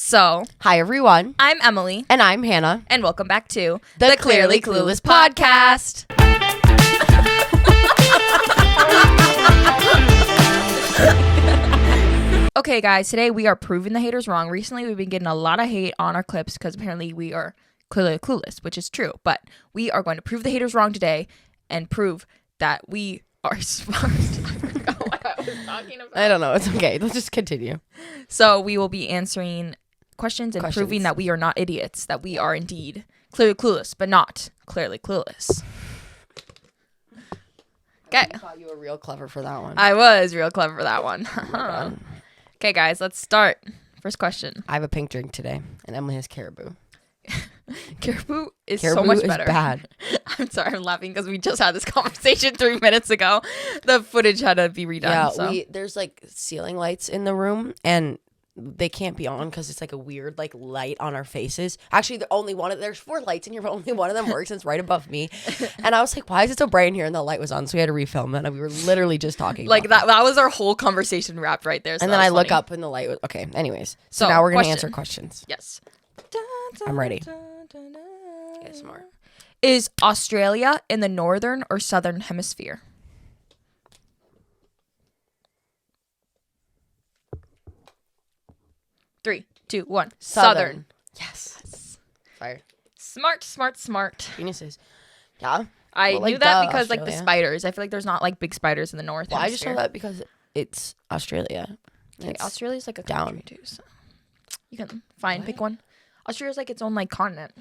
So, Hi, everyone. I'm Emily. And I'm Hannah. And welcome back to The Clearly Clueless podcast. Okay, guys, today we are proving the haters wrong. Recently, we've been getting a lot of hate on our clips because apparently we are clearly clueless, which is true. But we are going to prove the haters wrong today and prove that we are smart. I forgot what I was talking about. I don't know. It's okay. Let's just continue. So we will be answering questions and proving that we are not idiots, that we are indeed clearly clueless, but not clearly clueless. Okay. I thought you were real clever for that one. I was real clever for that one. Oh Okay, guys, let's start. First question. I have a pink drink today, and Emily has caribou. Caribou is Caribou so much is better. bad. I'm sorry, I'm laughing because we just had this conversation 3 minutes ago. The footage had to be redone. Yeah, so. there's like ceiling lights in the room, and they can't be on because it's like a weird like light on our faces. Actually, there's 4 lights in here, but only one of them works. And it's right above me, and I was like, "Why is it so bright in here?" And the light was on, so we had to refilm it. And we were literally just talking like about that was our whole conversation wrapped right there. So and then I look up and the light was okay. Anyways, so now we're gonna answer questions. Yes, I'm ready. Yes, more. Is Australia in the northern or southern hemisphere? Three, two, one. Southern. Yes. Fire. Smart. Geniuses. Yeah. I Well, knew like, that duh, because like the Australia. spiders. I feel like there's not like big spiders in the north. Well, I just hemisphere. know that because it's Australia. Okay, It's Australia's like a down. country too, so you can fine What? pick one. Australia's like its own like continent.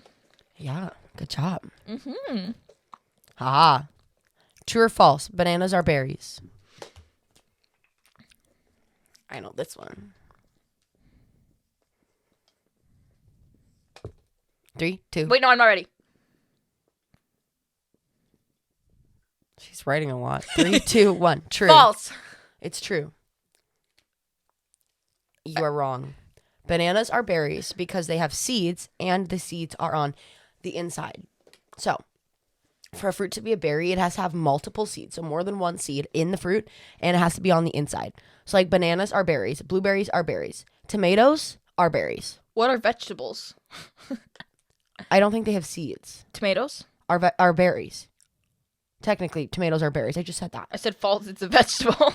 Yeah. Good job. Mm-hmm. Haha. True or false? Bananas are berries. I know this one. 3, 2. Wait, no, I'm not ready. She's writing a lot. 3, 2, 1. True. False. It's true. You are wrong. Bananas are berries because they have seeds and the seeds are on the inside. So, for a fruit to be a berry, it has to have multiple seeds. So, more than one seed in the fruit, and it has to be on the inside. So, like bananas are berries. Blueberries are berries. Tomatoes are berries. What are vegetables? I don't think they have seeds. Tomatoes? Are berries. Technically, tomatoes are berries. I just said that. I said false. It's a vegetable.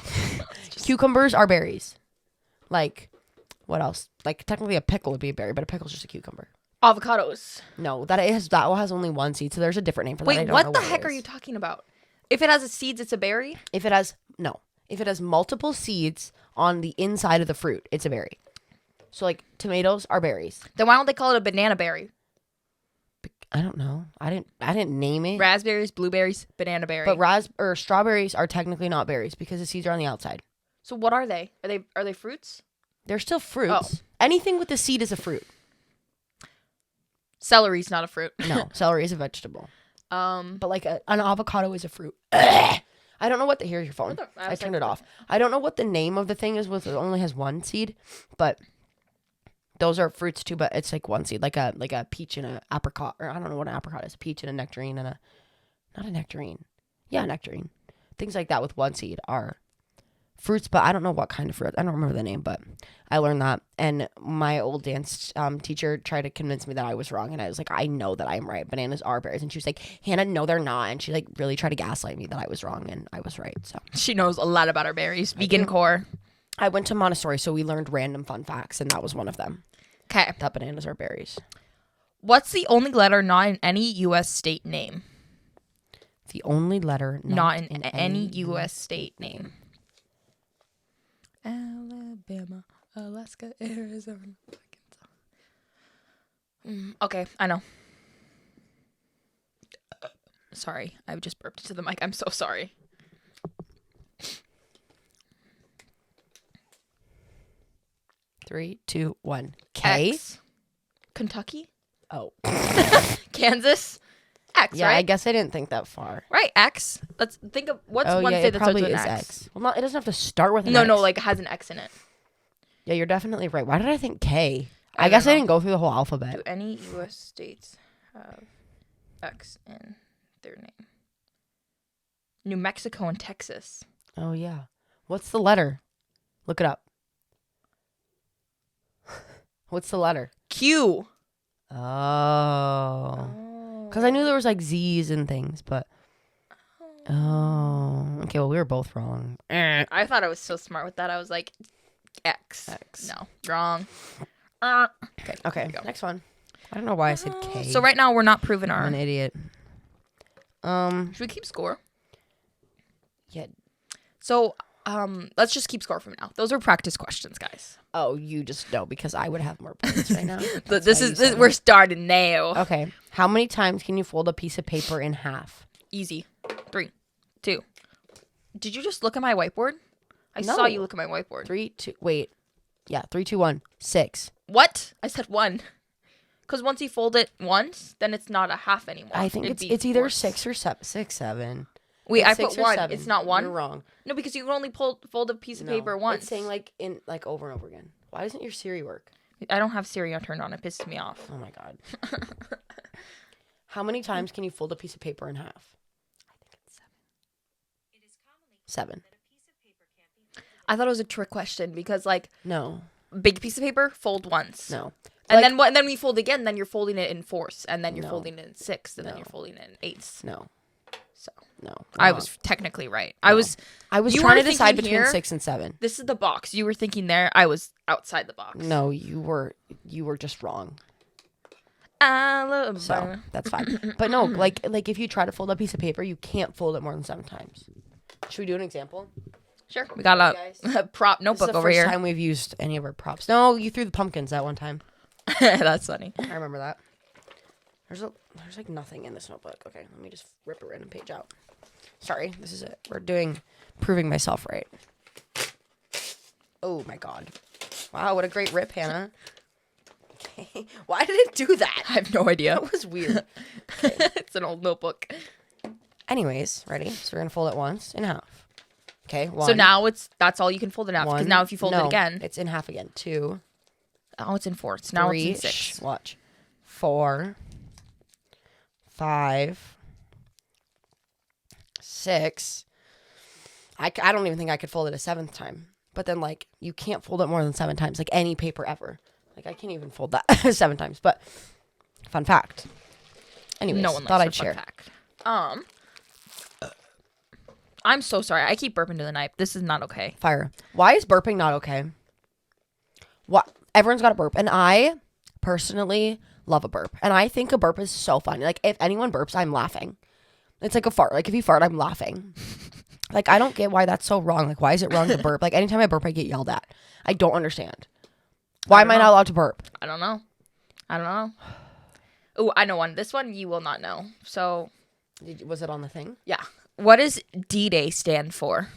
Cucumbers are berries. Like, what else? Like, technically a pickle would be a berry, but a pickle's just a cucumber. Avocados. No, that one has only one seed, so there's a different name for that. I Wait, don't what know the it heck are is. you talking about? If it has seeds, it's a berry? If it has multiple seeds on the inside of the fruit, it's a berry. So, like, tomatoes are berries. Then why don't they call it a banana berry? I don't know. I didn't name it. Raspberries, blueberries, banana berry. But strawberries are technically not berries because the seeds are on the outside. So what are they? Are they fruits? They're still fruits. Oh. Anything with the seed is a fruit. Celery's not a fruit. No, celery is a vegetable. But But like an avocado is a fruit. I don't know here's your phone. I turned it off. I don't know what the name of the thing is with it only has one seed, but those are fruits too, but it's like one seed, like a peach and an apricot, or I don't know what an apricot is. A peach and a nectarine and not a nectarine. Yeah, a nectarine. Things like that with one seed are fruits, but I don't know what kind of fruit. I don't remember the name, but I learned that. And my old dance teacher tried to convince me that I was wrong, and I was like, I know that I'm right. Bananas are berries. And she was like, Hannah, no, they're not. And she like really tried to gaslight me that I was wrong, and I was right. So she knows a lot about our berries. Vegan core. I went to Montessori, so we learned random fun facts, and that was one of them. Okay. That bananas are berries. What's the only letter not in any U.S. state name? The only letter Not in any U.S. state name. Alabama, Alaska, Arizona. Okay, I know. Sorry, I just burped into the mic. I'm so sorry. Three, two, one. K. X. Kentucky? Oh. Kansas? X, Yeah, right? I guess I didn't think that far. Right, X. Let's think of what's one yeah, state it that starts probably with an is X. X. Well, it doesn't have to start with an No, X. no, like it has an X in it. Yeah, you're definitely right. Why did I think K? I I guess don't I know. didn't go through the whole alphabet. Do any U.S. states have X in their name? New Mexico and Texas. Oh, yeah. What's the letter? Look it up. What's the letter? Q. Oh. Because I knew there was like Z's and things, but. Oh. Okay, well, we were both wrong. I thought I was so smart with that. I was like, X. No, wrong. Okay, next one. I don't know why I said K. So right now we're not proving I'm our. an idiot. Should we keep score? Yeah. So let's just keep score from now. Those are practice questions, guys. Oh, you just know because I would have more points right now. We're starting now. Okay. How many times can you fold a piece of paper in half? Easy. 3, 2. Did you just look at my whiteboard? I No. saw you look at my whiteboard. 3, 2. Wait. Yeah. 3, 2, 1. 6. What? I said 1. Because once you fold it once, then it's not a half anymore. I think it's either 6 or 7. 6, 7. Wait, It's I 6 put or 1. 7. It's not 1. You're wrong. No, because you can only fold a piece of paper once. It's saying like over and over again. Why doesn't your Siri work? I don't have Siri turned on. It pisses me off. Oh my god. How many times can you fold a piece of paper in half? I think it's 7. 7. I thought it was a trick question because like No. big piece of paper, fold once. No. And then what? And then we fold again. Then you're folding it in fourths, and then you're No. folding it in sixths, and then No. you're folding it in eighths. No. So No. I was technically right. I was you trying were to decide thinking between here- 6 and 7. This is the box. You were thinking there. I was outside the box. No, you were just wrong. Alabama. So that's fine. But no, like if you try to fold a piece of paper, you can't fold it more than 7 times. Should we do an example? Sure. We got a prop This notebook is the over first here. time we've used any of our props. No, you threw the pumpkins that one time. That's funny. I remember that. There's like nothing in this notebook. Okay, let me just rip a random page out. Sorry, this is it. We're proving myself right. Oh my god. Wow, what a great rip, Hannah. Okay. Why did it do that? I have no idea. That was weird. It's an old notebook. Anyways, ready? So we're gonna fold it once in half. Okay, 1. So now that's all you can fold it out. Because now if you fold it again. It's in half again. 2. Oh, it's in fourths. Now 3, it's in 6. Watch. 4, 5, 6. I don't even think I could fold it a 7th time. But then, like, you can't fold it more than 7 times. Like, any paper ever. Like, I can't even fold that 7 times. But, fun fact. Anyways, No one thought likes I'd her share. fun fact. I'm so sorry. I keep burping to the knife. This is not okay. Fire. Why is burping not okay? What? Everyone's got a burp. And I personally love a burp. And I think a burp is so funny. Like, if anyone burps, I'm laughing. It's like a fart. Like, if you fart, I'm laughing. Like, I don't get why that's so wrong. Like, why is it wrong to burp? Like, anytime I burp, I get yelled at. I don't understand. Why am I not allowed to burp? I don't know. Oh, I know one. This one you will not know. So, Was it on the thing? yeah. What does D-Day stand for?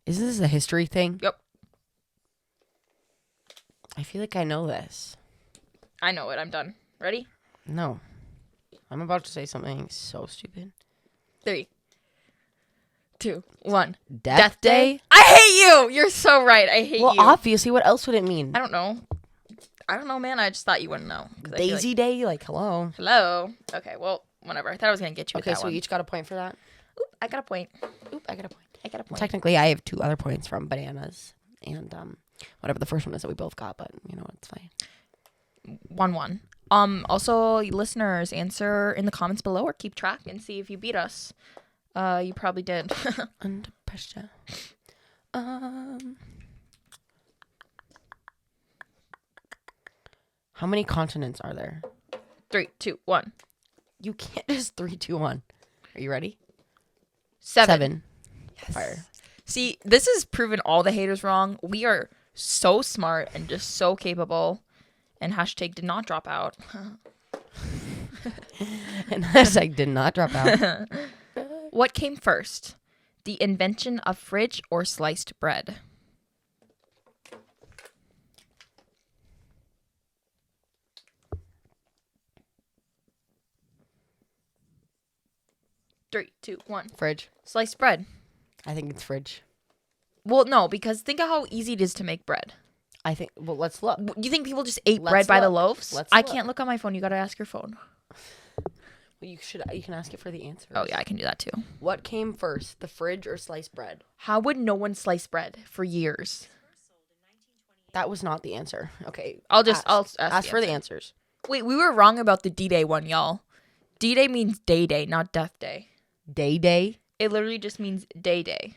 Is this a history thing? Yep. I feel like I know this. I know it. I'm done. Ready? No. I'm about to say something so stupid. 3, 2, 1. Death Day? I hate you. You're so right. I hate Well, you. obviously, what else would it mean? I don't know, man. I just thought you wouldn't know. 'Cause I feel Daisy Day? Like, hello. hello. Okay, well, whatever. I thought I was going to get you with Okay, that so one. we each got a point for that? Oop, I got a point. Oop, I got a point. I got a point. Technically, I have 2 other points from bananas and whatever the first one is that we both got, but you know what, it's fine. 1-1. Also, listeners, answer in the comments below or keep track and see if you beat us. You probably did. Under pressure. How many continents are there? 3, 2, 1. You can't just 3, 2, 1. Are you ready? 7. Yes. Fire. See, this has proven all the haters wrong. We are so smart and just so capable. And hashtag did not drop out. And hashtag did not drop out. What came first? The invention of fridge or sliced bread? Three, two, one. Fridge. Sliced bread. I think it's fridge. Well, no, because think of how easy it is to make bread. I think, well, let's look. Do you think people just ate Let's bread by the look. loaves? Let's I look. can't look on my phone. You got to ask your phone. You can ask it for the answers. Oh, yeah, I can do that too. What came first, the fridge or sliced bread? How would no one slice bread for years? That was not the answer. Okay. I'll ask for the answers. Wait, we were wrong about the D-Day one, y'all. D-Day means day, not death day. Day? It literally just means day.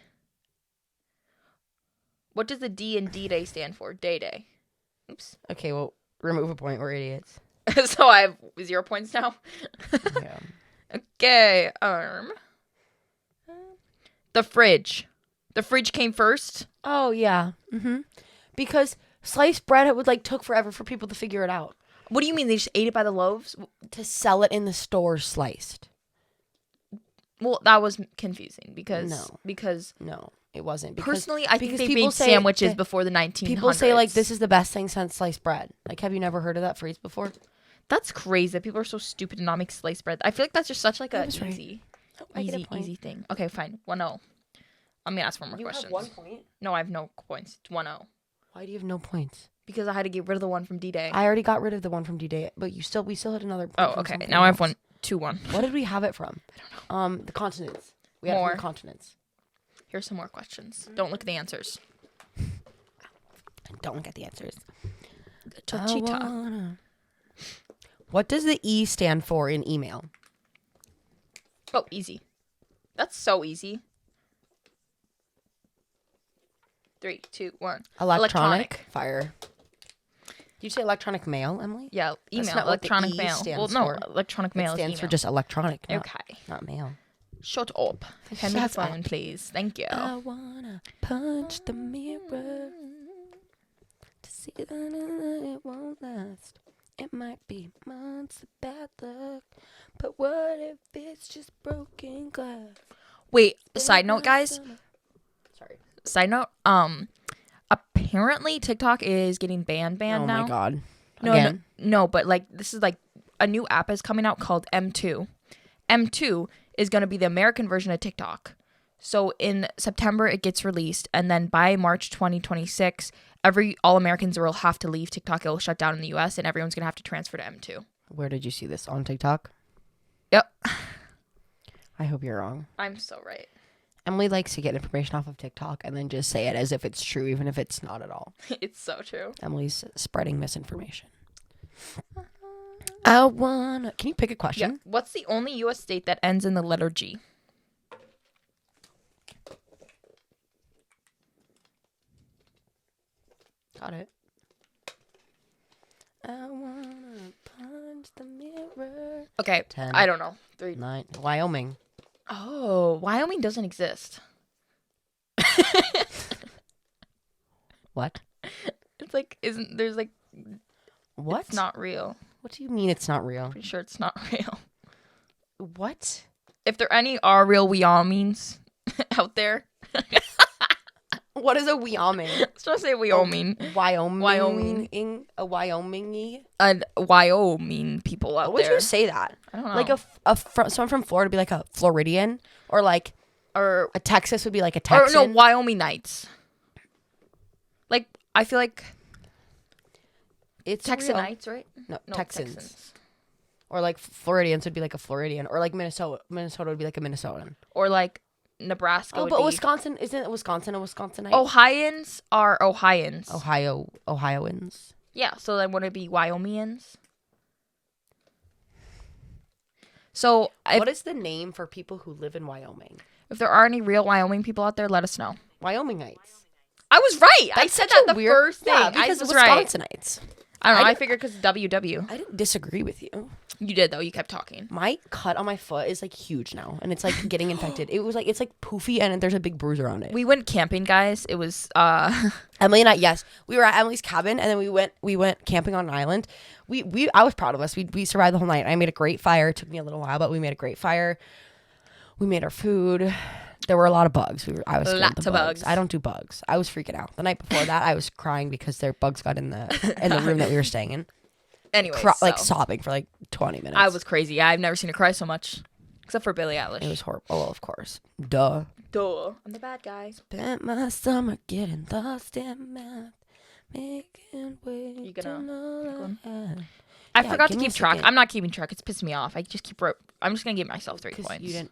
What does the D in D-Day stand for? Day. Oops. Okay, well, remove a point. We're idiots. So I have 0 points now? Yeah. Okay. The fridge. The fridge came first? Oh, yeah. Mm-hmm. Because sliced bread, it would, took forever for people to figure it out. What do you mean? They just ate it by the loaves? To sell it in the store sliced. Well, that was confusing because... No, it wasn't. Personally, I think they made sandwiches before the 1900s. People say, this is the best thing since sliced bread. Have you never heard of that phrase before? That's crazy that people are so stupid to not make sliced bread. I feel like that's just such easy thing. Okay, fine. 1-0. I'm going to ask one more question. You have 1 point? No, I have no points. It's 1-0. Why do you have no points? Because I had to get rid of the one from D-Day. I already got rid of the one from D-Day, but we still had another point. Oh, okay. Now I have 2-1. What did we have it from? I don't know. The continents. We had it from the continents. Here's some more questions. Don't look at the answers. Don't look at the answers. Cheetah. What does the E stand for in email? Oh, easy. That's so easy. 3, 2, 1. Electronic. Fire. Did you say electronic mail, Emily? Yeah, email. That's not electronic what the E mail. stands Well, for. no, electronic mail stands is for email. just electronic. Okay. Not mail. Shut up. Hand me the phone, please. Thank you. I wanna punch the mirror to see that it won't last. It might be months of bad luck, but what if it's just broken glass? Wait, side note, guys. Sorry. Side note, apparently TikTok is getting banned now. Oh my god. No, but this is a new app is coming out called M2. M2 is going to be the American version of TikTok. So in September it gets released, and then by March 2026, all Americans will have to leave TikTok. It will shut down in the US, and everyone's going to have to transfer to M2. Where did you see this? On TikTok? Yep. I hope you're wrong. I'm so right. Emily likes to get information off of TikTok and then just say it as if it's true, even if it's not at all. It's so true. Emily's spreading misinformation. Can you pick a question? Yeah. What's the only US state that ends in the letter G? Got it. I wanna punch the mirror. Okay, 10, I don't know. 3, 9. Wyoming. Oh, Wyoming doesn't exist. What? It's there's what? It's not real. What do you mean it's not real? Pretty sure it's not real. What? If there any are real Wyomings out there. What is a Wyoming? Let's try to say Wyoming. Wyoming. A Wyoming-y? Wyoming people out How would there. you say that? I don't know. Someone from Florida would be like a Floridian, or or a Texas would be like a Texan. Or no, Wyomingites. I feel like it's Texanites, right? No, Texans. Or Floridians would be like a Floridian, or Minnesota would be like a Minnesotan, or Nebraska. Oh, but Wisconsin, isn't Wisconsin a Wisconsinite? Ohioans are Ohioans. Ohioans. Yeah, so then would it be Wyomingians? So what is the name for people who live in Wyoming? If there are any real Wyoming people out there, let us know. Wyomingites. I was right. I said that first thing. Yeah, because I was Wisconsinites. Right. I don't know. I figured because WW. I didn't disagree with you. You did, though. You kept talking. My cut on my foot is huge now, and it's getting infected. It's poofy, and there's a big bruise around it. We went camping, guys. It was Emily and I. Yes, we were at Emily's cabin, and then we went camping on an island. I was proud of us. We survived the whole night. I made a great fire. It took me a little while, but we made a great fire. We made our food. There were a lot of bugs. I was scared of the bugs. I don't do bugs. I was freaking out. The night before that, I was crying because their bugs got in the room that we were staying in. Anyway, sobbing for 20 minutes. I was crazy. I've never seen her cry so much, except for Billie Eilish. It was horrible. Oh, well, of course. Duh. I'm the bad guy. Spent my summer getting lost in math, making way You gonna? I forgot to give me keep a track. second. I'm not keeping track. It's pissing me off. I'm just gonna give myself 3 points.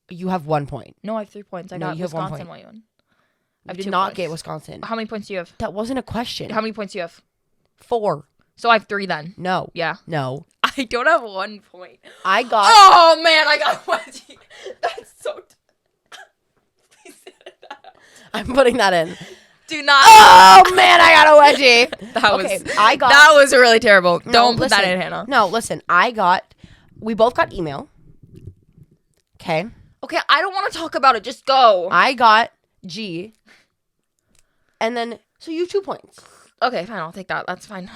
You have 1 point. No, I have 3 points. I No, got you have 1 Wisconsin. point. What you I did not get Wisconsin. How many points do you have? That wasn't a question. How many points do you have? 4. So I have 3 then. No. Yeah. No. I don't have 1 point. I got. Oh man, I got a wedgie. That's so. Please edit that out. I'm putting that in. Do not. Oh man, I got a wedgie. That was really terrible. Don't put that in, Hannah. No, listen. We both got email. Okay. Okay, I don't want to talk about it. Just go. I got G. And then, so you have 2 points. Okay, fine. I'll take that. That's fine.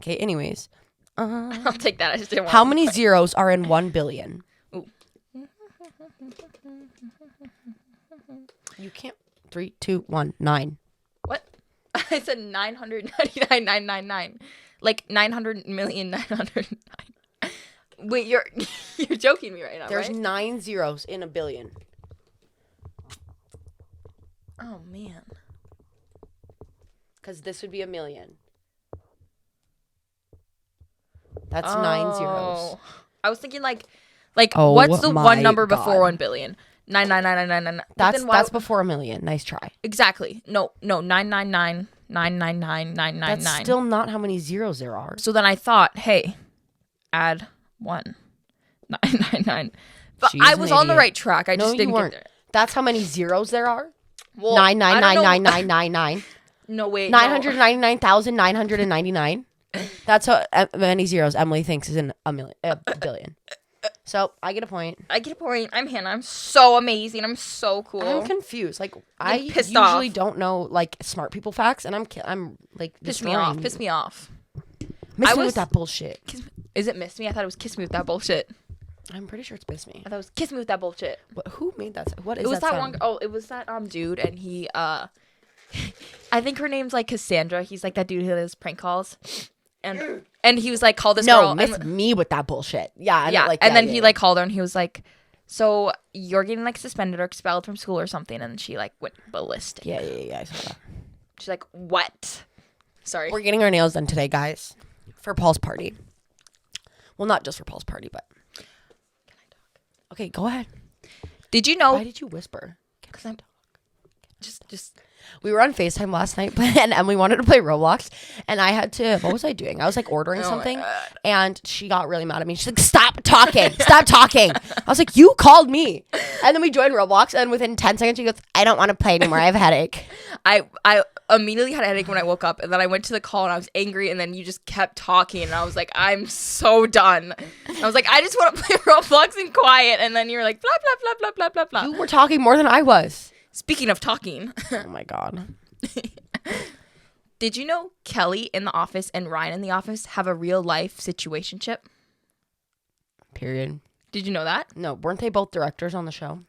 Okay, anyways. I'll take that. I just didn't want How many zeros are in 1 billion? Ooh. You can't. 3, 2, 1, 9. What? I said 999,999. Like 900,909. Wait, you're joking me right now, There's right? 9 zeros in a billion. Oh, man. Because this would be a million. That's 9 zeros. I was thinking like Oh what's the my one number God. before 1 billion? 9999999. That's before a million. Nice try. Exactly. No, 999,999,999. That's still not how many zeros there are. So then I thought, hey, add 1,999. But She's I an was on the idiot. right track. I just you didn't weren't. get there. That's how many zeros there are? Well, 9999999. No, wait. 999,999. That's how many zeros Emily thinks is in a billion. So I get a point. I get a point. I'm Hannah. I'm so amazing. I'm so cool. I'm confused. Like I pissed usually off. don't know like smart people facts, and I'm like Piss me off. Piss me off. Miss me with that bullshit. Is it Miss Me? I thought it was Kiss Me with that bullshit. I'm pretty sure it's Miss Me. I thought it was Kiss Me with that bullshit. Who made that? What is It was that sound? one. Oh, it was that dude, and he I think her name's like Cassandra. He's like that dude who does prank calls, and he was like, call this girl. Miss me with that bullshit. Yeah, yeah. And then he like called her, and he was like, so you're getting like suspended or expelled from school or something, and she like went ballistic. Yeah. I saw that. She's like, what? Sorry. We're getting our nails done today, guys, for Paul's party. Well, not just for Paul's party, but. Can I talk? Okay, go ahead. Did you know? Why did you whisper? Because I'm just. We were on FaceTime last night, and Emily wanted to play Roblox, and I had to. What was I doing? I was like ordering something, and she got really mad at me. She's like, "Stop talking! Stop talking!" I was like, "You called me," and then we joined Roblox, and within 10 seconds, she goes, "I don't want to play anymore. I have a headache." I immediately had a headache when I woke up, and then I went to the call, and I was angry, and then you just kept talking, and I was like, I'm so done. I was like, I just want to play Roblox and quiet, and then you were like, blah blah blah blah blah blah blah. You were talking more than I was. Speaking of talking. Oh my God. Did you know Kelly in The Office and Ryan in The Office have a real life situationship? Period. Did you know that? No, weren't they both directors on the show?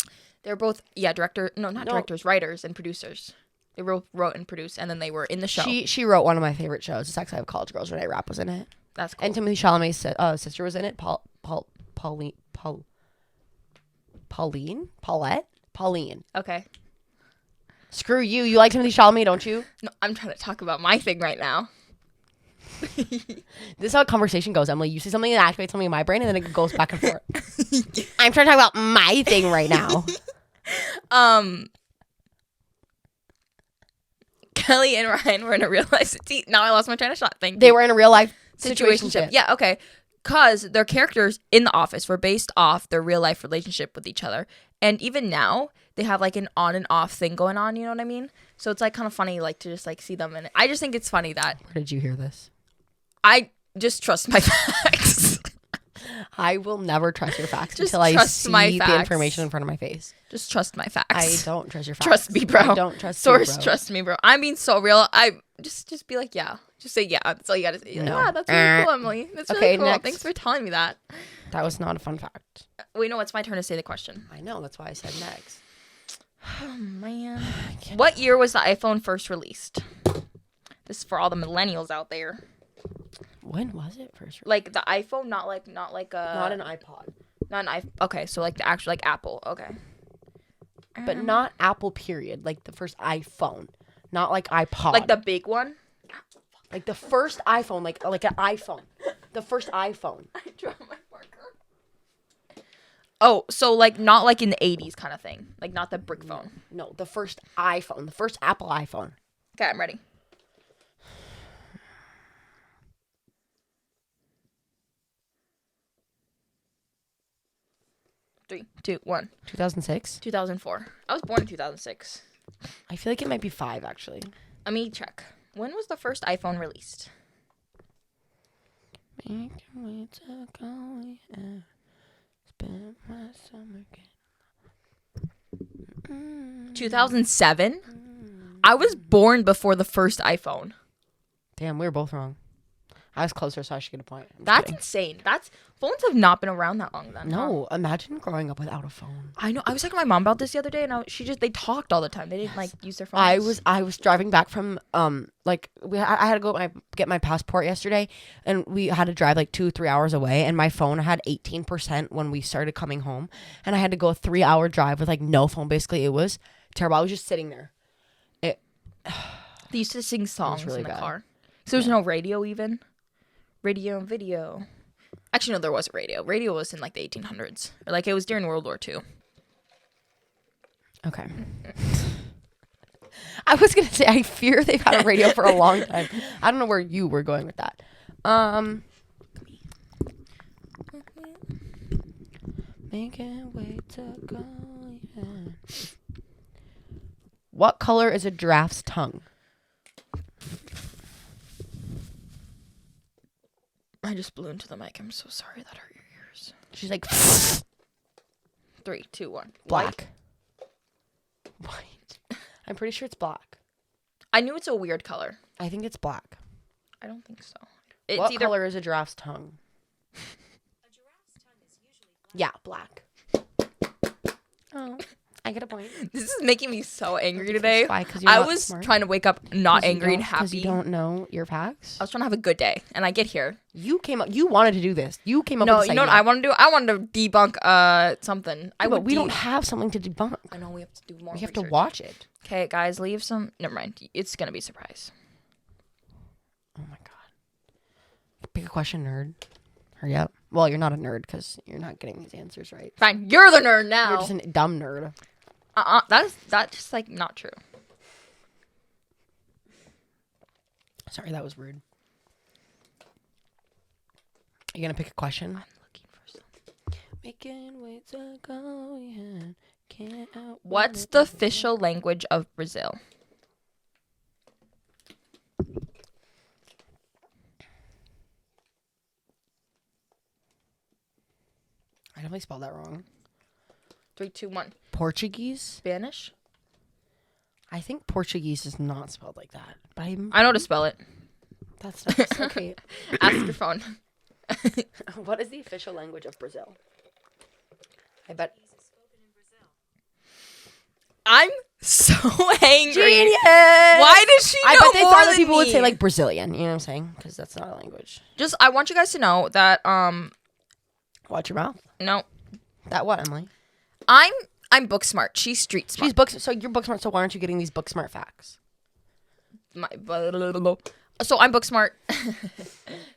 They're both, directors, writers and producers. They wrote and produced, and then they were in the show. She wrote one of my favorite shows. It's actually I Have College Girls. Renee Rapp was in it. That's cool. And Timothy Chalamet's sister was in it. Pauline. Okay. Screw you. You like Timothy Chalamet, don't you? No, I'm trying to talk about my thing right now. This is how a conversation goes, Emily. You say something that activates something in my brain, and then it goes back and forth. I'm trying to talk about my thing right now. Kelly and Ryan were in a real life. Now I lost my train of thought. Thank you. They were in a real life situationship. Yeah, okay. Because their characters in The Office were based off their real life relationship with each other. And even now, they have like an on and off thing going on, you know what I mean? So it's like kind of funny like to just like see them in it. I just think it's funny that Where did you hear this? I just trust my facts. I will never trust your facts Just until I trust see my the facts. information in front of my face. Just trust my facts. I don't trust your facts. Trust me, bro. I don't trust Source, you, bro. trust me, bro. I'm being so real. I just be like, yeah. Just say yeah. That's all you gotta say. Like, No. yeah, that's really cool, Emily. That's really Okay, cool. next. Thanks for telling me that. That was not a fun fact. Wait, no, it's my turn to say the question. I know. That's why I said next. Oh, man. What year was the iPhone first released? This is for all the millennials out there. When was it first? Like the iPhone, not an iPod. not an iPhone. Okay, so like the actual like Apple. Okay. But not Apple, period. Like the first iPhone. Not like iPod. Like the big one. Like the first iPhone, like an iPhone. The first iPhone. I dropped my marker. Oh, so like not like in the 80s kind of thing. Like not the brick phone. No, the first iPhone. The first Apple iPhone. Okay, I'm ready. Three, two, one. 2006? 2004. I was born in 2006. I feel like it might be 5, actually. Let me check. When was the first iPhone released? Make your way to go, yeah. Spend my summer getting 2007? I was born before the first iPhone. Damn, we were both wrong. I was closer, so I should get a point. That's insane. Phones have not been around that long then. No, imagine growing up without a phone. I know. I was talking to my mom about this the other day, and they talked all the time. They didn't use their phones. I was driving back from I had to go get my passport yesterday, and we had to drive like 2-3 hours away, and my phone had 18% when we started coming home, and I had to go a 3-hour drive with like no phone. Basically, it was terrible. I was just sitting there. They used to sing songs really in the bad. car. So there's no radio even. Radio and video. Actually, no, there was a radio. Radio was in like the 1800s. Or like it was during World War II. Okay. I was going to say, I fear they've had a radio for a long time. I don't know where you were going with that. Making way to go, yeah. What color is a giraffe's tongue? I just blew into the mic. I'm so sorry that hurt your ears. She's like, 3, 2, 1. black. White. I'm pretty sure it's black. I knew it's a weird color. I think it's black. I don't think so. It's What either color is a giraffe's tongue? A giraffe's tongue is usually black. Yeah, black. Oh, I get a point. This is making me so angry today. Why? 'Cause you're I not was smart? trying to wake up not angry and Because happy. you don't know your facts. I was trying to have a good day, and I get here. You came up. You wanted to do this. You came up. No, with you know what I want to do? I wanted to debunk something. But we don't have something to debunk. I know we have to do more. We have to research. watch it. Okay, guys, leave some. Never mind. It's gonna be a surprise. Oh my god. Pick a question, nerd. Hurry up. Well, you're not a nerd because you're not getting these answers right. Fine, you're the nerd now. You're just a dumb nerd. That's just like not true. Sorry, that was rude. Are you gonna pick a question? I'm looking for something. Making way to go, yeah. Can't outrun What's it. the official language of Brazil? I definitely spelled that wrong. 3, 2, 1. Portuguese? Spanish. I think Portuguese is not spelled like that. But I know how to spell it. That's nice. Okay. Ask your phone. What is the official language of Brazil? I bet. I'm so angry. Genius! Why does she know I bet they more thought that than people would me? say like Brazilian. You know what I'm saying? Because that's not a language. Just, I want you guys to know that Watch your mouth. no, That what, Emily? I'm book smart. She's street smart. She's book. So you're book smart. So why aren't you getting these book smart facts? So I'm book smart.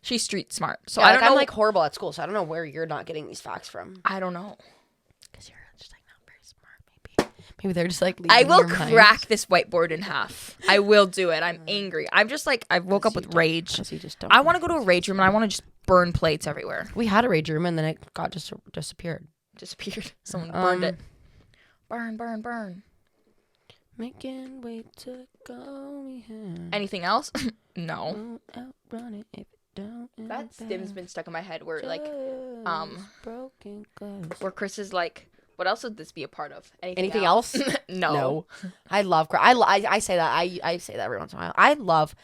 She's street smart. So Yeah, I don't know. I'm like horrible at school, so I don't know where you're not getting these facts from. I don't know. Because you're just like not very smart. Maybe they're just like. I leaving will your minds. crack this whiteboard in half. I will do it. I'm angry. I'm just like I woke up with rage. 'Cause you just don't. I want to go to a rage room and I want to just burn plates everywhere. We had a rage room and then it got just disappeared. Disappeared. Someone burned it. Burn, burn, burn. Making way to go. Yeah. Anything else? No. Won't outrun it if it don't. That stim's been stuck in my head where like broken glass. where Chris is like, what else would this be a part of? Anything else? No. I love. I say that. I say that every once in a while. I love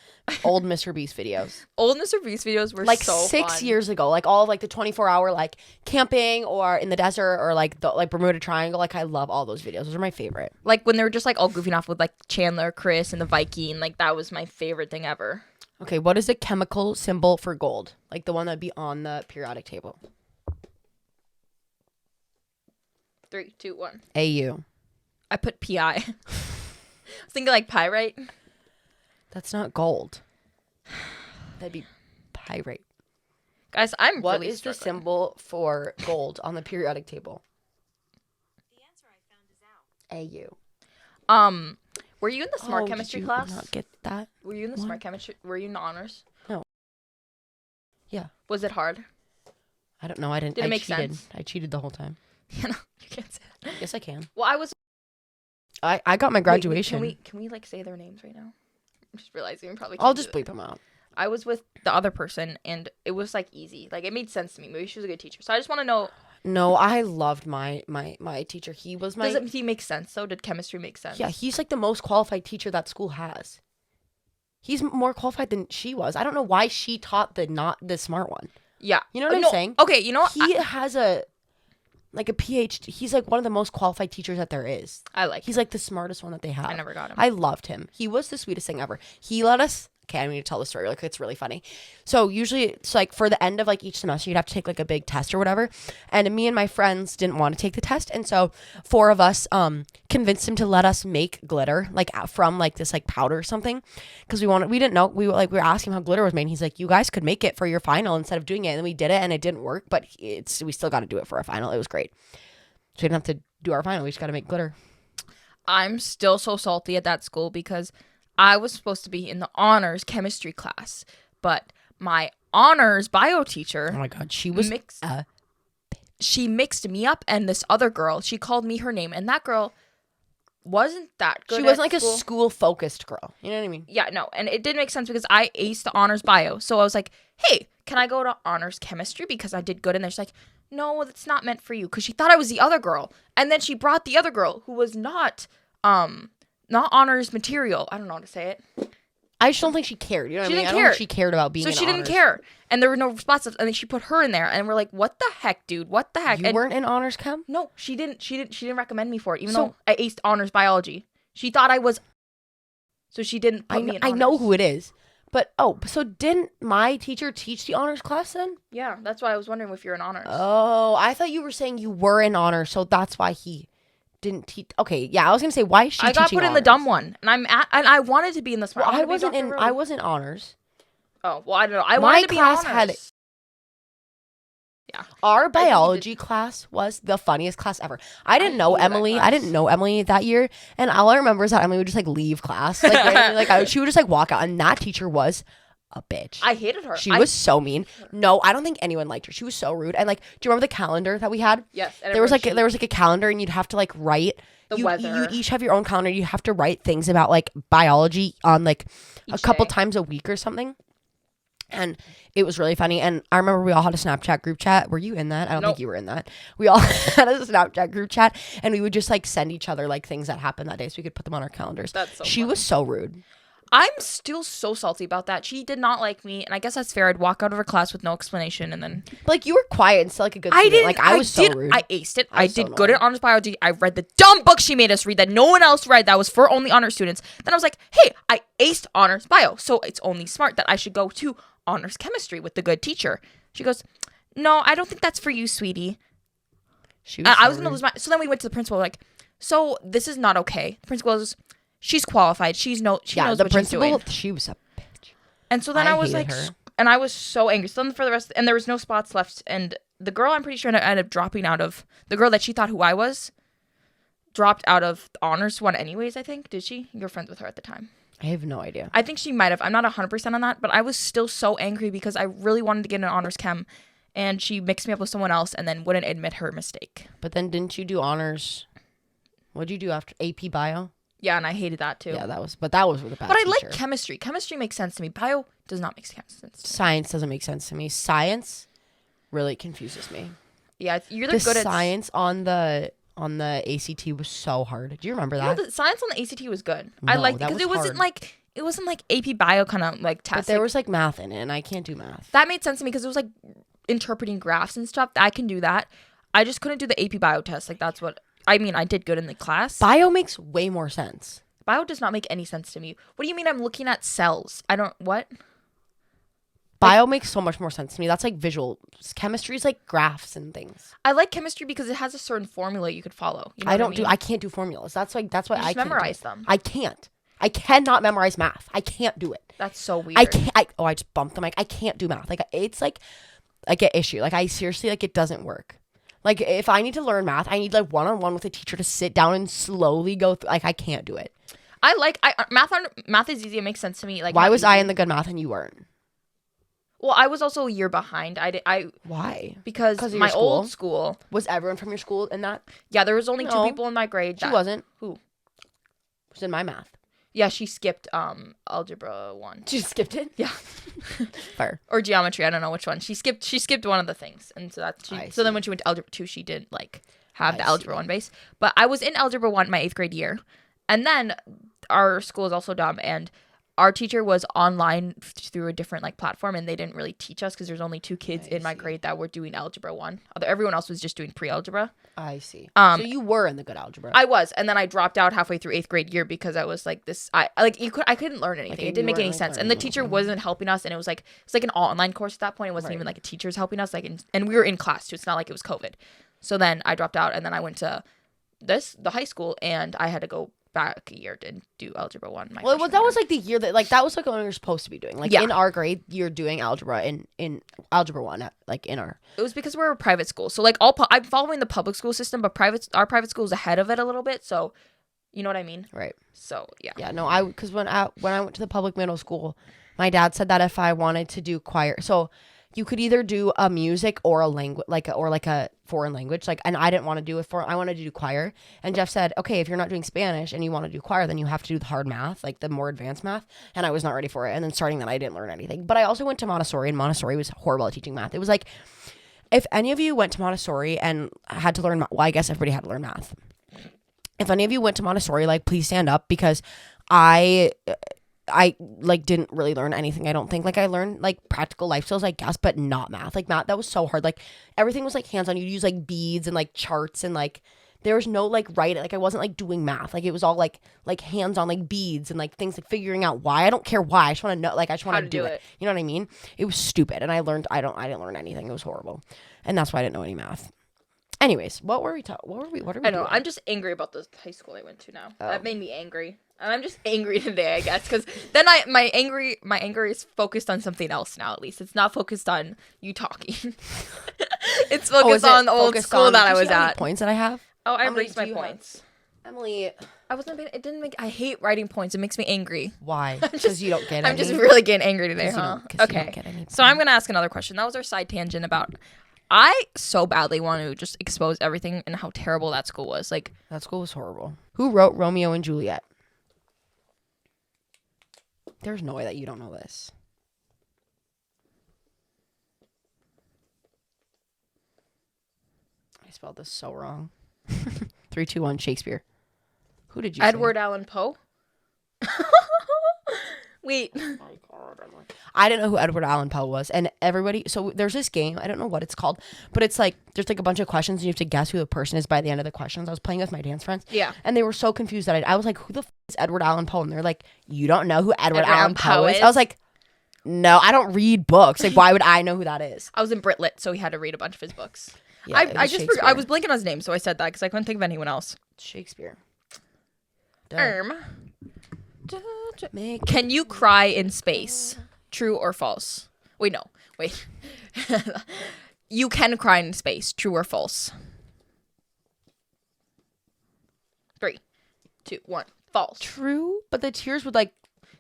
old Mr. Beast videos. Old Mr. Beast videos were Like so 6 fun. years ago, like all of like the 24-hour like camping or in the desert or like the like Bermuda Triangle. Like I love all those videos. Those are my favorite. Like when they were just like all goofing off with like Chandler, Chris, and the Viking. Like that was my favorite thing ever. Okay, what is the chemical symbol for gold? Like the one that'd be on the periodic table. 3, 2, 1. AU. I put PI. I was thinking like pyrite. That's not gold. That'd be pyrite. Guys, I'm What really is the struggling. symbol for gold on the periodic table? The answer I found is out. AU. Were you in the smart Oh, chemistry did you class? not get that? Were you in the What? smart chemistry? Were you in the honors? No. Yeah. Was it hard? I don't know. I didn't. Did it I make cheated. sense? I cheated the whole time. You know, you can't say that. Yes, I can. Well, I was. I got my graduation. Can we like say their names right now? I'm just realizing we probably. I'll can't just do bleep them out. I was with the other person, and it was like easy. Like it made sense to me. Maybe she was a good teacher. So I just want to know. No, I loved my teacher. He was my. Does he make sense though? Did chemistry make sense? Yeah, he's like the most qualified teacher that school has. He's more qualified than she was. I don't know why she taught not the smart one. Yeah. You know what I'm No, saying? Okay. You know what? He has a PhD. He's like one of the most qualified teachers that there is. I like. He's like the smartest one that they have. I never got him. I loved him. He was the sweetest thing ever. He let us. Okay, I'm going to tell the story. Like, it's really funny. So usually it's like for the end of like each semester, you'd have to take like a big test or whatever. And me and my friends didn't want to take the test. And so 4 of us convinced him to let us make glitter like from like this like powder or something. Because we didn't know. We were asking how glitter was made. And he's like, you guys could make it for your final instead of doing it. And then we did it and it didn't work. But we still got to do it for our final. It was great. So we didn't have to do our final. We just got to make glitter. I'm still so salty at that school because I was supposed to be in the honors chemistry class, but my honors bio teacher. Oh my God. She was she mixed me up and this other girl. She called me her name, and that girl wasn't that good. She wasn't at like school. a school focused girl. You know what I mean? Yeah, no, and it did make sense because I aced the honors bio. So I was like, hey, can I go to honors chemistry because I did good? And they're just like, no, that's not meant for you, because she thought I was the other girl. And then she brought the other girl who was not honors material. I don't know how to say it. I just don't think she cared. You know what She I mean? didn't I don't care. think she cared about being So in she didn't honors. care. And there were no responses. And then she put her in there. And we're like, what the heck, dude? What the heck? You And weren't in honors chem? no, she didn't recommend me for it, even So- though I aced honors biology. She thought I was. So she didn't put me in I know honors. who it is. But, so didn't my teacher teach the honors class then? Yeah, that's why I was wondering if you're in honors. Oh, I thought you were saying you were in honors, so that's why he didn't teach. Okay, yeah, I was going to say, why is she I got teaching put in the honors? dumb one, and I wanted to be in the smart. Well, I wanted to be wasn't Dr. in. Rowe. I wasn't honors. Oh well, I don't know. I My wanted to be in class honors. had- Yeah. Our biology class was the funniest class ever. I didn't know hated that Emily. I class. didn't know Emily that year, and all I remember is that Emily would just like leave class, like randomly, she would just like walk out, and that teacher was a bitch. I hated her. She was so mean. No, I don't think anyone liked her. She was so rude. And like, do you remember the calendar that we had? Yes. and There was everyone like a calendar, and you'd have to like write The you weather. each have your own calendar. You have to write things about like biology on like a Each couple day. times a week or something. And it was really funny. And I remember we all had a Snapchat group chat. Were you in that? I don't Nope. think you were in that. We all had a Snapchat group chat, and we would just like send each other like things that happened that day, so we could put them on our calendars. That's so she funny. was so rude. I'm still so salty about that. She did not like me, and I guess that's fair. I'd walk out of her class with no explanation, and then Like, you were quiet and still like a good I student. didn't. Like, I was so rude. I aced it. I I was so did good annoying. at honors biology. I read the dumb book she made us read that no one else read. That was for only honor students. Then I was like, hey, I aced honors bio, so it's only smart that I should go to honors chemistry with the good teacher. She goes, no, I don't think that's for you, sweetie. She was I so was gonna rude. lose my. So then we went to the principal. Like, so this is not okay. The principal goes, she's qualified. She knows the what she's doing. principal, she was a bitch. And so then I I was hated like, her. and I was so angry. So then for the rest, and there was no spots left. And the girl, I'm pretty sure, ended up dropping out of, the girl that she thought who I was, dropped out of the honors one anyways, I think. Did she? You were friends with her at the time. I have no idea. I think she might have. I'm not 100% on that, but I was still so angry because I really wanted to get an honors chem, and she mixed me up with someone else and then wouldn't admit her mistake. But then didn't you do honors? What'd you do after AP bio? Yeah, and I hated that too. Yeah, that was with a bad But I teacher. like chemistry. Chemistry makes sense to me. Bio does not make sense to me. Science doesn't make sense to me. Science really confuses me. Yeah, you're The good at science on the ACT was so hard. Do you remember No, that? the science on the ACT was good. I No, liked it that because it was wasn't hard. like AP bio kind of like test. But there Like, was like math in it, and I can't do math. that made sense to me because it was like interpreting graphs and stuff. I can do that. I just couldn't do the AP bio test. Like that's what I mean. I did good in the class. Bio makes way more sense. Bio does not make any sense to me. What do you mean? I'm looking at cells. I don't what. Bio makes so much more sense to me. That's like visual. Chemistry is like graphs and things. I like chemistry because it has a certain formula you could follow. You know I what don't mean? do. I can't do formulas. That's why You I just can't do memorize it. them. I can't. I cannot memorize math. I can't do it. That's so weird. I can't. I just bumped the mic. I can't do math. Like it's like an issue. Like I seriously like it doesn't work. Like if I need to learn math, I need like one-on-one with a teacher to sit down and slowly go through. Like I can't do it. Math is easy. It makes sense to me. Like why was I in the good math and you weren't? Well, I was also a year behind. Why? Because of my your old school. Was everyone from your school in that? Yeah, there was only two No. people in my grade. She wasn't. Who? Was in my math. Yeah, she skipped algebra 1. She skipped it. Yeah. Fair. Or geometry, I don't know which one. She skipped one of the things. And so then when she went to algebra 2, she didn't like have the algebra 1 base. But I was in algebra 1 my 8th grade year. And then our school is also dumb, and our teacher was online through a different like platform, and they didn't really teach us because there's only 2 kids in my grade that were doing algebra 1. Everyone else was just doing pre-algebra. I see. So you were in the good algebra. I was, and then I dropped out halfway through 8th grade year because I was like this. I couldn't learn anything. Like, it didn't make any sense, and the teacher wasn't helping us. And it was like it's like an online course at that point. It wasn't even like a teacher's helping us. And we were in class too. It's not like it was COVID. So then I dropped out, and then I went to the high school, and I had to go back a year to do algebra 1. Well, that was like the year that like that was like what we were supposed to be doing. Like in our grade, you're doing algebra in algebra 1 like in our. It was because we're a private school, so like I'm following the public school system, but our private school is ahead of it a little bit. So, you know what I mean? Right. So yeah. Yeah. No, because when I went to the public middle school, my dad said that if I wanted to do choir, so you could either do a music or a language, or a foreign language. Like, and I didn't want to do I wanted to do choir. And Jeff said, okay, if you're not doing Spanish and you want to do choir, then you have to do the hard math, like the more advanced math. And I was not ready for it. And then starting that, I didn't learn anything. But I also went to Montessori, and Montessori was horrible at teaching math. It was like, if any of you went to Montessori and had to learn, well, I guess everybody had to learn math. If any of you went to Montessori, like, please stand up, because I like didn't really learn anything. I don't think. Like I learned like practical life skills, I guess, but not math. Like math, that was so hard. Like everything was like hands on. You'd use like beads and like charts, and like there was no like writing. Like I wasn't like doing math. Like it was all like hands on, like beads and like things, like figuring out why. I don't care why. I just want to know. Like I just want to do it. You know what I mean? It was stupid, and I didn't learn anything. It was horrible, and that's why I didn't know any math. Anyways, what are we I know. I'm just angry about the high school I went to now. Oh. That made me angry. And I'm just angry today, I guess, because then my anger is focused on something else now. At least it's not focused on you talking. It's focused on the old school that I was at. Points that I have. Oh, I erased my points. Emily, I wasn't. It didn't make. I hate writing points. It makes me angry. Why? Because you don't get any. I'm just really getting angry today, huh? You don't Okay. get any So I'm gonna ask another question. That was our side tangent about. I so badly want to just expose everything and how terrible that school was. Like that school was horrible. Who wrote Romeo and Juliet? There's no way that you don't know this. I spelled this so wrong. 3, 2, 1, Shakespeare. Who did you say? Edward Allan Poe. Wait. Oh my God, I didn't know who Edward Allan Poe was. And everybody, so there's this game, I don't know what it's called, but it's like, there's like a bunch of questions and you have to guess who the person is by the end of the questions. I was playing with my dance friends. Yeah. And they were so confused that I was like, who the is Edward Allan Poe? And they're like, you don't know who Edward Allan Poe is? I was like, no, I don't read books. Like, why would I know who that is? I was in Brit Lit, so we had to read a bunch of his books. Yeah, I was blanking on his name, so I said that because I couldn't think of anyone else. Shakespeare. Can you cry in space? True or false? Wait, no. Wait. You can cry in space. True or false? 3, 2, 1. False. True, but the tears would like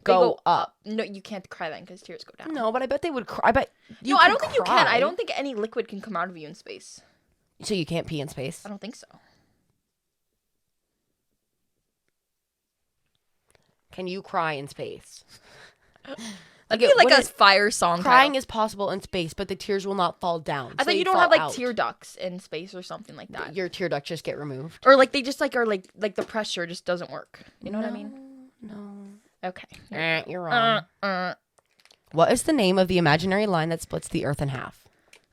go up. No, you can't cry then because tears go down. No, but I bet they would cry. I bet you No, I don't think you can. I don't think any liquid can come out of you in space. So you can't pee in space? I don't think so. Can you cry in space? Like a fire song. Crying is possible in space, but the tears will not fall down. I thought you don't have like tear ducts in space or something like that. Your tear ducts just get removed. Or like they just like are like the pressure just doesn't work. You know what I mean? No. Okay. You're wrong. What is the name of the imaginary line that splits the Earth in half?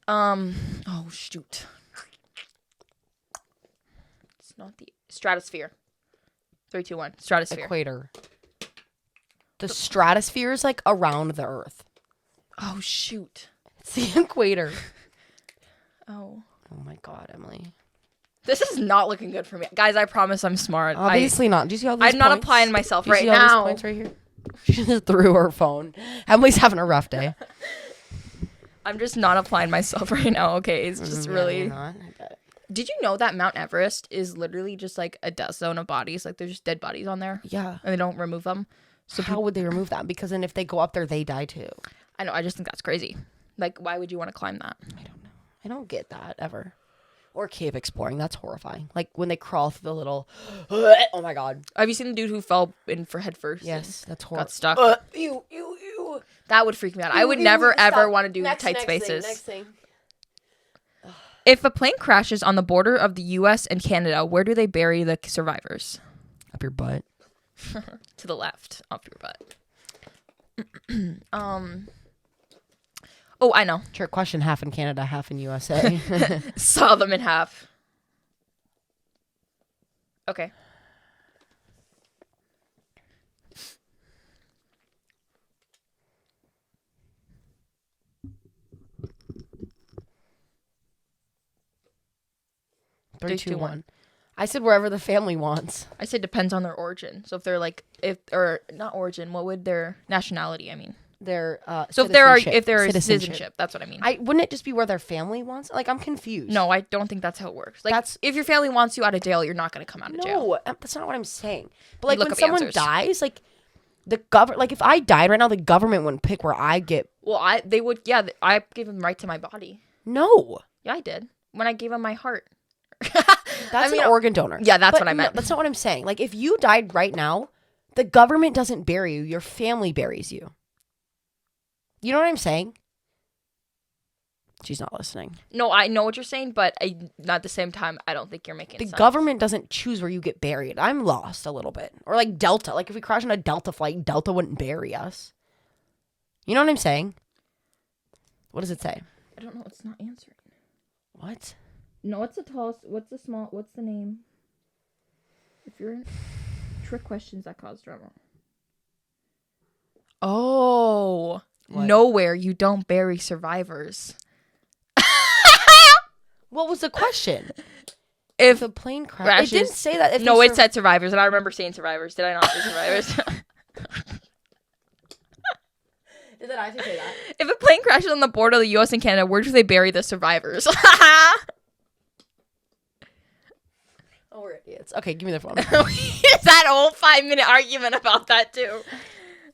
Oh shoot. It's not the stratosphere. 3, 2, 1. Stratosphere. Equator. The stratosphere is like around the Earth. Oh shoot. It's the equator. Oh. Oh my God, Emily. This is not looking good for me. Guys, I promise I'm smart. Obviously not. Do you see all these I'm not points? applying myself Do you right see all these now. points right here? She just threw her phone. Emily's having a rough day. I'm just not applying myself right now, okay? It's just really... You're not. I bet. Did you know that Mount Everest is literally just like a dust zone of bodies? Like there's just dead bodies on there Yeah. and they don't remove them. So how would they remove that? Because then if they go up there, they die too. I know, I just think that's crazy. Like, why would you want to climb that? I don't know. I don't get that ever. Or cave exploring. That's horrifying. Like when they crawl through the little... Oh my God. Have you seen the dude who fell in for head first? Yes, that's horrible. Got stuck. Ew. That would freak me out. I would never, ever want to do tight spaces. Next thing. If a plane crashes on the border of the U.S. and Canada, where do they bury the survivors? Up your butt. To the left, up your butt. Oh, I know. Trick question, half in Canada, half in USA. Saw them in half. Okay. Three, two, one. I said wherever the family wants. I said depends on their origin. So if they're like, not origin, what would their nationality, I mean? Their So if they're citizenship, that's what I mean. Wouldn't it just be where their family wants? Like, I'm confused. No, I don't think that's how it works. Like, if your family wants you out of jail, you're not going to come out of jail. No, that's not what I'm saying. But like Look when up someone answers. dies, like the government, like if I died right now, the government wouldn't pick where I get. Well, they would. Yeah, I gave them right to my body. No, Yeah, I did when I gave them my heart. that's an organ donor. Yeah, that's what I meant. No, that's not what I'm saying. Like if you died right now, the government doesn't bury you; your family buries you. You know what I'm saying? She's not listening. No, I know what you're saying, but at the same time, I don't think you're making sense. The government doesn't choose where you get buried. I'm lost a little bit. Or like Delta. Like if we crash on a Delta flight, Delta wouldn't bury us. You know what I'm saying? What does it say? I don't know. It's not answering. What? No, what's the tallest? What's the name? If you're in trick questions that cause drama. Oh, What? Nowhere you don't bury survivors. What was the question? If The plane crashes- It didn't say that. If no, you it said survivors, and I remember saying survivors. Did I not say survivors? Did I say that? If a plane crashes on the border of the U.S. and Canada, where do they bury the survivors? Oh, we're idiots. Okay, give me the phone. Is that a whole 5-minute argument about that too?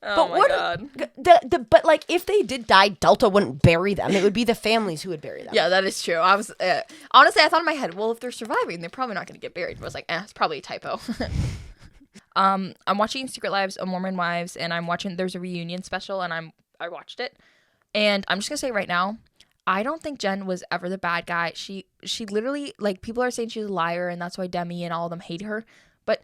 Oh my god. But like, if they did die, Delta wouldn't bury them. It would be the families who would bury them. Yeah, that is true. I was honestly, I thought in my head, well, if they're surviving, they're probably not going to get buried. But I was like, it's probably a typo. I'm watching Secret Lives of Mormon Wives, and I'm watching. There's a reunion special, and I watched it, and I'm just gonna say right now, I don't think Jen was ever the bad guy. She literally, like, people are saying she's a liar, and that's why Demi and all of them hate her, but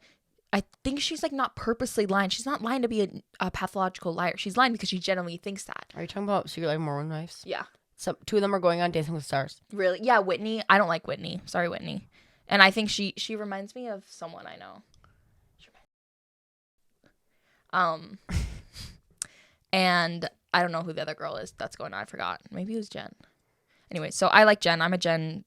I think she's like not purposely lying. She's not lying to be a pathological liar. She's lying because she genuinely thinks that. Are you talking about Secret Life of Mormon Wives? Yeah. So 2 of them are going on Dancing with the Stars. Really? Yeah, Whitney. I don't like Whitney. Sorry, Whitney. And I think she reminds me of someone I know. And I don't know who the other girl is that's going on. I forgot. Maybe it was Jen. Anyway, so I like Jen. I'm a Jen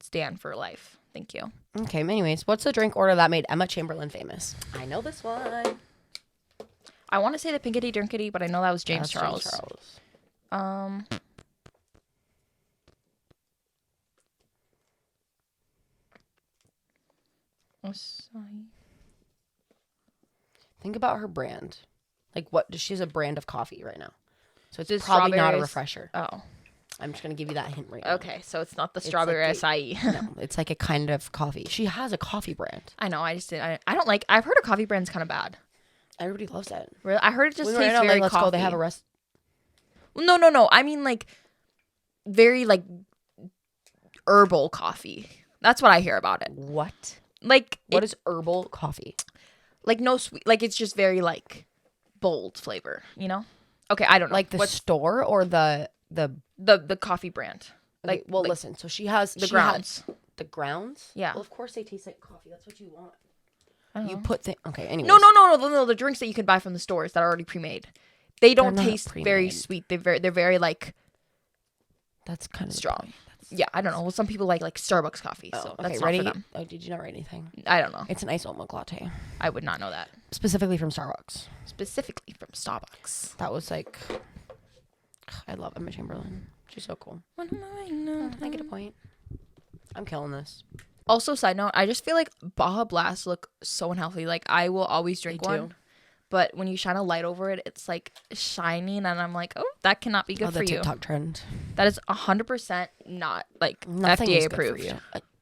stan for life. Thank you. Okay, anyways, what's the drink order that made Emma Chamberlain famous? I know this one. I want to say the Pinkity Drinkity, but I know that was James That's Charles. James Charles. Think about her brand. Like, what does she has a brand of coffee right now? So it's Does probably not a strawberries- refresher. Oh, I'm just gonna give you that hint right now. okay. So it's not the It's strawberry like acai. No, it's like a kind of coffee. She has a coffee brand. I know. I just didn't. I don't like. I've heard a coffee brand's kind of bad. Everybody loves that. Really, I heard it just When we tastes went out, very like, let's coffee. go. They have a rest. Well, no. I mean, like, very like herbal coffee. That's what I hear about it. What? Like, What is herbal coffee? like no sweet? Like it's just very like bold flavor. You know? Okay, I don't know. Like the store or the the coffee brand. like? Well, like listen. So she has the she had- grounds. the grounds. Yeah. Well, of course they taste like coffee. That's what you want. I don't You know. put okay. Anyways. No. The drinks that you can buy from the stores that are already pre-made. They don't not taste very pre-made. sweet. They're very like That's kind of strong. Yeah, I don't know. Well, some people like Starbucks coffee, so that's not for them. Oh, did you not write anything? I don't know. It's an iced oat milk latte, I would not know that. specifically from Starbucks. Specifically from Starbucks. That was like, I love Emma Chamberlain. She's so cool. I get a point. I'm killing this. Also, side note, I just feel like Baja Blast look so unhealthy. Like, I will always drink one. But when you shine a light over it, it's like shining, and I'm like, oh, that cannot be good for the you. TikTok trend. That is 100% not like Nothing FDA is good for approved. you.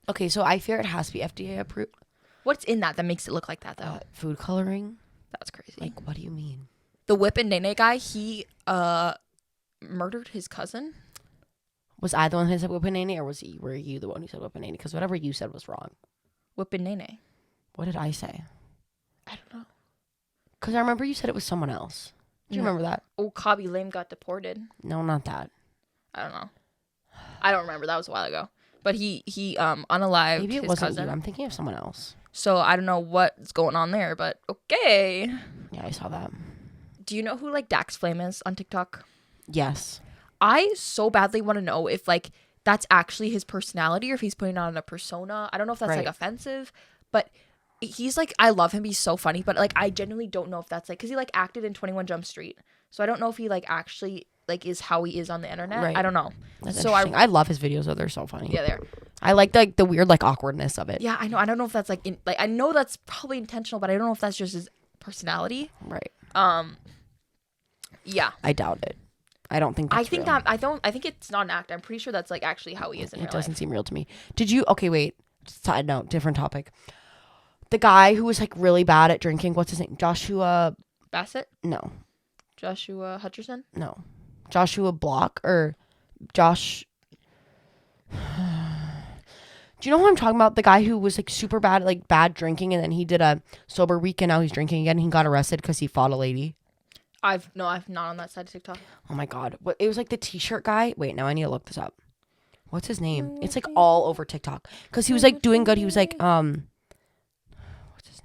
Okay, so I fear it has to be FDA approved. What's in that makes it look like that though? Food coloring. That's crazy. Like, what do you mean? The Whip and Nene guy, he murdered his cousin. Was I the one who said whip and nene, or were you the one who said whip and nene? Because whatever you said was wrong. Whip and Nene. What did I say? I don't know. Because I remember you said it was someone else. Do you remember that? Oh, Cobby Lame got deported. No, not that. I don't know. I don't remember. That was a while ago. But he unalived Maybe it his wasn't cousin. you. I'm thinking of someone else. So I don't know what's going on there, but okay. Yeah, I saw that. Do you know who like Dax Flame is on TikTok? Yes. I so badly want to know if like that's actually his personality or if he's putting on a persona. I don't know if that's like offensive, but he's like, I love him. He's so funny, but like I genuinely don't know if that's like, because he like acted in 21 Jump Street. So I don't know if he like actually like is how he is on the internet. Right. I don't know. That's so I love his videos though. They're so funny. Yeah, they're. I like the weird like awkwardness of it. Yeah, I know. I don't know if that's like like I know that's probably intentional, but I don't know if that's just his personality. Right. Yeah. I doubt it. I don't think that's real. I think it's not an act. I'm pretty sure that's like actually how he is in real life. It doesn't seem real to me. Did you? Okay, wait. Side note, different topic. The guy who was like really bad at drinking. What's his name? Joshua Bassett? No. Joshua Hutcherson? No. Joshua Block or Josh. Do you know who I'm talking about? The guy who was like super bad, like bad drinking, and then he did a sober week, and now he's drinking again. He got arrested because he fought a lady. I've not on that side of TikTok. Oh my god! What? It was like the T-shirt guy. Wait, now I need to look this up. What's his name? It's like all over TikTok because he was like doing good. He was like what's his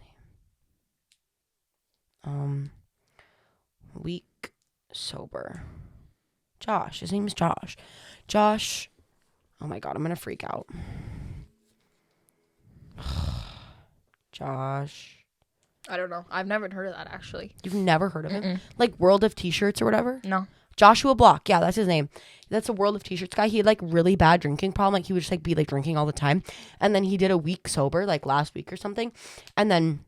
name? Week sober. Josh. His name is Josh. Josh. Oh my god! I'm gonna freak out. Josh. I don't know. I've never heard of that actually. You've never heard of him? Like World of T-shirts or whatever? No. Joshua Block. Yeah, that's his name. That's a World of T-shirts guy. He had like really bad drinking problem. Like he would just like be like drinking all the time. And then he did a week sober like last week or something. And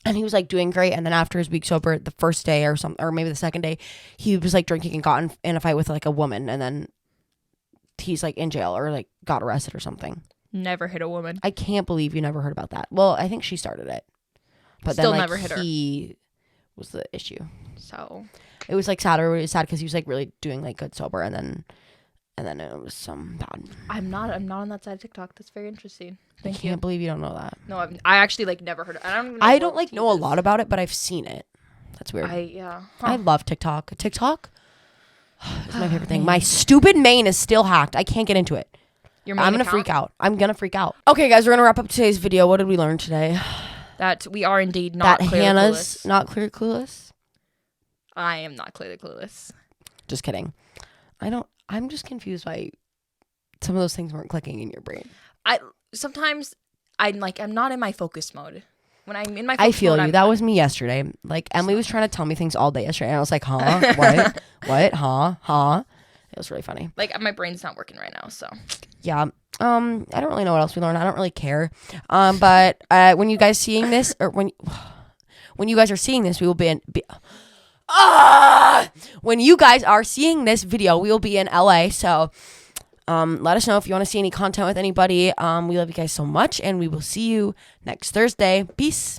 he was like doing great. And then after his week sober, the first day or something, or maybe the second day, he was like drinking and got in a fight with like a woman. And then he's like in jail or like got arrested or something. Never hit a woman. I can't believe you never heard about that. Well, I think she started it. But Still then like never hit her. He was the issue. So it was like sad. It was sad because he was like really doing like good sober, and then it was some bad. I'm not on that side of TikTok. That's very interesting. Thank you. Can't believe you don't know that. No, I actually like never heard of it. I don't like know a lot about it, but I've seen it. That's weird. I love TikTok. TikTok is my favorite thing. My stupid main is still hacked. I can't get into it. Your main I'm gonna account? freak out. I'm gonna freak out. Okay, guys, we're gonna wrap up today's video. What did we learn today? That we are indeed not that clearly Hannah's clueless. not clear clueless. I am not clearly clueless. Just kidding. I'm just confused why some of those things weren't clicking in your brain. Sometimes I'm not in my focus mode. When I'm in my I focus feel mode, you. That was me yesterday. Like Emily was trying to tell me things all day yesterday, and I was like, huh? What? What? Huh? It was really funny. Like my brain's not working right now, so yeah. I don't really know what else we learned. I don't really care. But when you guys seeing this, or when you guys are seeing this, we will be when you guys are seeing this video, we will be in LA. So let us know if you want to see any content with anybody. We love you guys so much, and we will see you next Thursday. Peace.